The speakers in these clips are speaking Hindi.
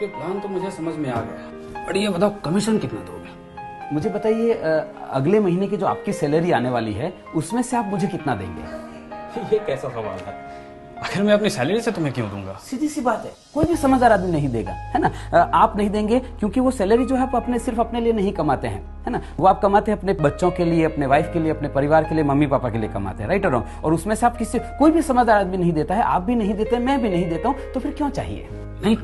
आपके प्लान तो मुझे समझ में आ गया, बट ये बताओ कमीशन कितना दोगे? मुझे बताइए, अगले महीने की जो आपकी सैलरी आने वाली है उसमें से आप मुझे कितना देंगे? ये कैसा सवाल है? आखिर मैं अपनी सैलरी से तुम्हें क्यों दूंगा? सीधी सी बात है, कोई भी समझदार आदमी नहीं देगा, है ना। आप नहीं देंगे क्योंकि वो सैलरी जो है आप सिर्फ अपने लिए नहीं कमाते हैं, है ना। वो आप कमाते हैं अपने बच्चों के लिए, अपने वाइफ के लिए, अपने परिवार के लिए, मम्मी पापा के लिए कमाते हैं, राइट और रॉन्ग। और उसमें से आप कोई भी समझदार आदमी नहीं देता है, आप भी नहीं देते, मैं भी नहीं देता हूँ, तो फिर क्यों चाहिए? नहीं,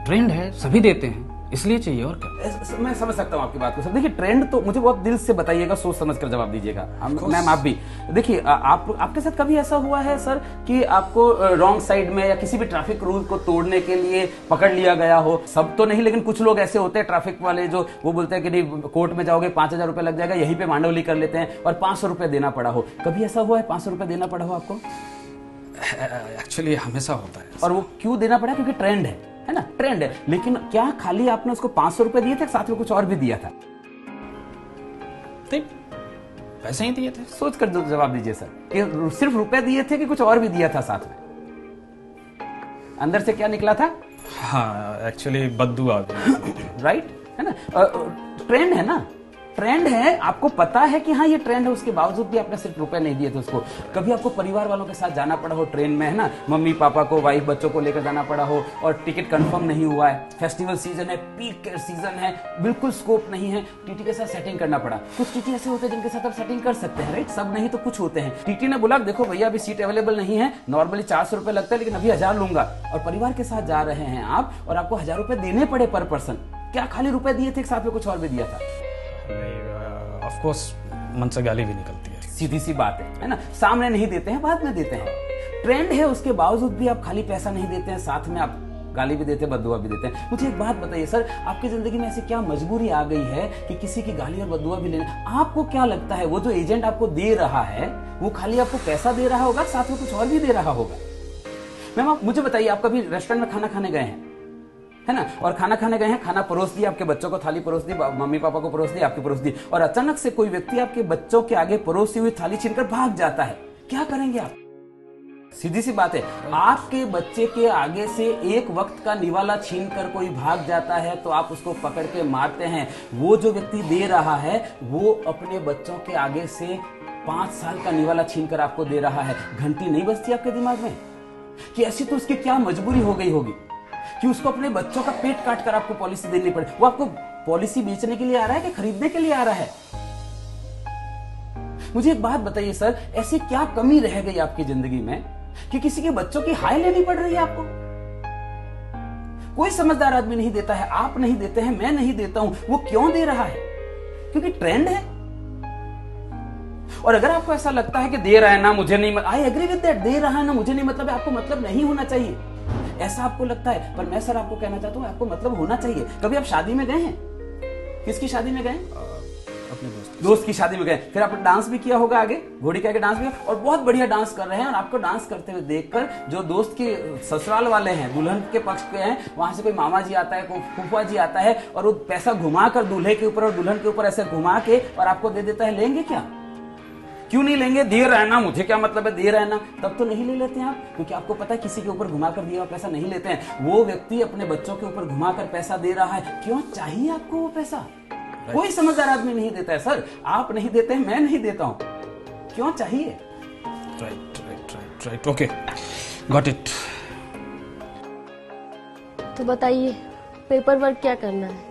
ट्रेंड है, सभी देते हैं, इसलिए चाहिए, और क्या। मैं समझ सकता हूँ आपकी बात को सर। देखिए, ट्रेंड तो मुझे बहुत दिल से बताइएगा, सोच समझ कर जवाब दीजिएगा। मैम आप भी देखिए, आपके साथ कभी ऐसा हुआ है सर कि आपको रॉन्ग साइड में या किसी भी ट्रैफिक रूल को तोड़ने के लिए पकड़ लिया गया हो? सब तो नहीं, लेकिन कुछ लोग ऐसे होते हैं ट्रैफिक वाले जो वो बोलते हैं कि नहीं कोर्ट में जाओगे 5,000 रुपए लग जाएगा, यहीं पे मांडवली कर लेते हैं और 500 रुपए देना पड़ा हो। कभी ऐसा हुआ है 500 रुपए देना पड़ा हो आपको? एक्चुअली हमेशा होता है। और वो क्यों देना पड़ा? क्योंकि ट्रेंड है ना, ट्रेंड है। लेकिन क्या खाली आपने उसको 500 रुपए दिए थे, साथ में कुछ और भी दिया था? नहीं, पैसे ही दिए थे। सोच कर जवाब दीजिए सर, कि सिर्फ रुपए दिए थे कि कुछ और भी दिया था साथ में? अंदर से क्या निकला था? हाँ, एक्चुअली बद्दू आ गई। राइट, है ना। ट्रेंड है ना, ट्रेंड है, आपको पता है कि हाँ ये ट्रेंड है, उसके बावजूद भी आपने सिर्फ रुपए नहीं दिए थे उसको। कभी आपको परिवार वालों के साथ जाना पड़ा हो ट्रेन में, है ना, मम्मी पापा को, वाइफ बच्चों को लेकर जाना पड़ा हो और टिकट कंफर्म नहीं हुआ है, फेस्टिवल सीजन है, पीक सीजन है, बिल्कुल स्कोप नहीं है, टीटी के साथ सेटिंग करना पड़ा। कुछ टीटी ऐसे होते हैं जिनके साथ आप सेटिंग कर सकते हैं, राइट, सब नहीं तो कुछ होते हैं। टीटी ने बोला देखो भैया अभी सीट अवेलेबल नहीं है, नॉर्मली 400 रुपए लगता है, लेकिन अभी 1000 लूंगा, और परिवार के साथ जा रहे हैं आप और आपको 1000 रुपए देने पड़े पर पर्सन। क्या खाली रुपए दिए थे, साथ में कुछ और भी दिया था? ऑफ कोर्स मन से गाली भी निकलती है। सीधी सी बात है ना। सामने नहीं देते हैं, बाद में देते हैं। ट्रेंड है, उसके बावजूद भी आप खाली पैसा नहीं देते हैं, साथ में आप गाली भी देते हैं, बद्दुआ भी देते हैं। मुझे एक बात बताइए सर, आपकी जिंदगी में ऐसी क्या मजबूरी आ गई है कि किसी की गाली और बद्दुआ भी लेने? आपको क्या लगता है वो जो एजेंट आपको दे रहा है वो खाली आपको पैसा दे रहा होगा, साथ में कुछ और भी दे रहा होगा? मैम आप मुझे बताइए, आप कभी रेस्टोरेंट में खाना खाने गए हैं, है ना, और खाना खाने गए हैं, खाना परोस दिया, आपके बच्चों को थाली परोस दी, मम्मी पापा को परोस दी, आपकी परोस दी, और अचानक से कोई व्यक्ति आपके बच्चों के आगे परोसी हुई थाली छीनकर भाग जाता है, क्या करेंगे आप? सीधी सी बात है, आपके बच्चे के आगे से एक वक्त का निवाला छीनकर कोई भाग जाता है तो आप उसको पकड़ के मारते हैं। वो जो व्यक्ति दे रहा है वो अपने बच्चों के आगे से 5 साल का निवाला छीनकर आपको दे रहा है। घंटी नहीं बजती आपके दिमाग में कि ऐसी तो उसकी क्या मजबूरी हो गई होगी कि उसको अपने बच्चों का पेट काट कर आपको पॉलिसी देनी पड़े? वो आपको पॉलिसी बेचने के लिए आ रहा है कि खरीदने के लिए आ रहा है? मुझे एक बात बताइए सर, ऐसी क्या कमी रह गई आपकी जिंदगी में कि किसी के बच्चों की हाय लेनी पड़ रही है आपको? कोई समझदार आदमी नहीं देता है, आप नहीं देते हैं, मैं नहीं देता हूं। वो क्यों दे रहा है? क्योंकि ट्रेंड है। और अगर आपको ऐसा लगता है कि दे रहा है ना मुझे नहीं, आई एग्री विद दैट, दे रहा है ना मुझे नहीं मतलब है, आपको मतलब नहीं होना चाहिए, ऐसा आपको लगता है। पर मैं सर आपको कहना चाहता हूं आपको मतलब होना चाहिए। कभी आप शादी में गए हैं? किसकी शादी में गए? अपने दोस्त की शादी में गए, फिर आपने डांस भी किया होगा, आगे घोड़ी के आगे डांस भी किया, और बहुत बढ़िया डांस कर रहे हैं, और आपको डांस करते हुए देखकर जो दोस्त के ससुराल वाले हैं, दुल्हन के पक्ष के हैं, वहां से कोई मामा जी आता है, कोई फूफा जी आता है, और वो पैसा घुमाकर दूल्हे के ऊपर और दुल्हन के ऊपर ऐसे घुमा के और आपको दे देता है, लेंगे क्या? क्यों नहीं लेंगे? दे रहा है ना, मुझे क्या मतलब है, दे रहा है ना, तब तो नहीं ले लेते हैं आप, क्योंकि आपको पता है किसी के ऊपर घुमाकर दिया हुआ पैसा नहीं लेते हैं। वो व्यक्ति अपने बच्चों के ऊपर घुमाकर पैसा दे रहा है, क्यों चाहिए आपको वो पैसा? कोई समझदार आदमी नहीं देता है सर, आप नहीं देते हैं, मैं नहीं देता हूं, क्यों चाहिए? Right, okay, got it. तो बताइए पेपर वर्क क्या करना है?